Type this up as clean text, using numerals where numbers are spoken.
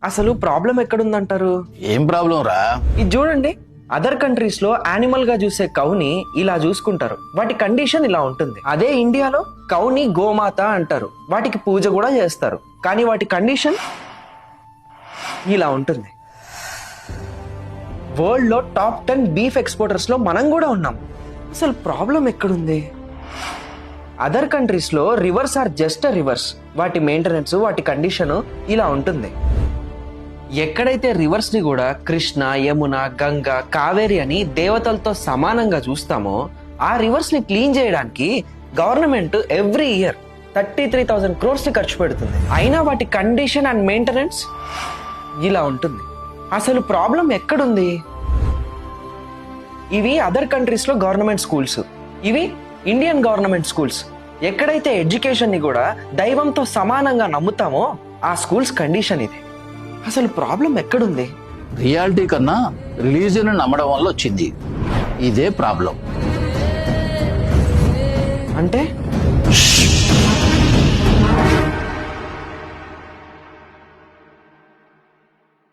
అసలు ప్రాబ్లం ఎక్కడుందంటారు? ఏం ప్రాబ్లం రా? ఇది చూడండి, అదర్ కంట్రీస్ లో యానిమల్ గా చూసే కౌని ఇలా చూసుకుంటారు, వాటి కండిషన్ ఇలా ఉంటుంది. అదే ఇండియాలో కౌని గోమాత అంటారు, వాటికి పూజ కూడా చేస్తారు, కానీ వాటి కండిషన్ ఇలా ఉంటుంది. వరల్డ్ లో టాప్ 10 బీఫ్ ఎక్స్పోర్టర్స్ లో మనం కూడా ఉన్నాం. అసలు ప్రాబ్లం ఎక్కడుంది? అదర్ కంట్రీస్ లో రివర్స్ ఆర్ జస్ట్ రివర్స్, వాటి మెయింటెనెన్స్, వాటి కండిషన్ ఇలా ఉంటుంది. ఎక్కడైతే రివర్స్ ని కూడా కృష్ణ, యమున, గంగా, కావేరి అని దేవతలతో సమానంగా చూస్తామో, ఆ రివర్స్ ని క్లీన్ చేయడానికి గవర్నమెంట్ ఎవ్రీ ఇయర్ 33,000 crores ని ఖర్చు పెడుతుంది. అయినా వాటి కండిషన్ అండ్ మెయింటెనెన్స్ ఇలా ఉంటుంది. అసలు ప్రాబ్లం ఎక్కడుంది? ఇవి అదర్ కంట్రీస్ లో గవర్నమెంట్ స్కూల్స్, ఇవి ఇండియన్ గవర్నమెంట్ స్కూల్స్. ఎక్కడైతే ఎడ్యుకేషన్ ని కూడా దైవంతో సమానంగా నమ్ముతామో ఆ స్కూల్స్ కండిషన్ ఇది. అసలు ప్రాబ్లం ఎక్కడుంది? రియాలిటీ కన్నా రిలీజియన్ నమ్మడం వల్ల వచ్చింది ఇదే ప్రాబ్లం. అంటే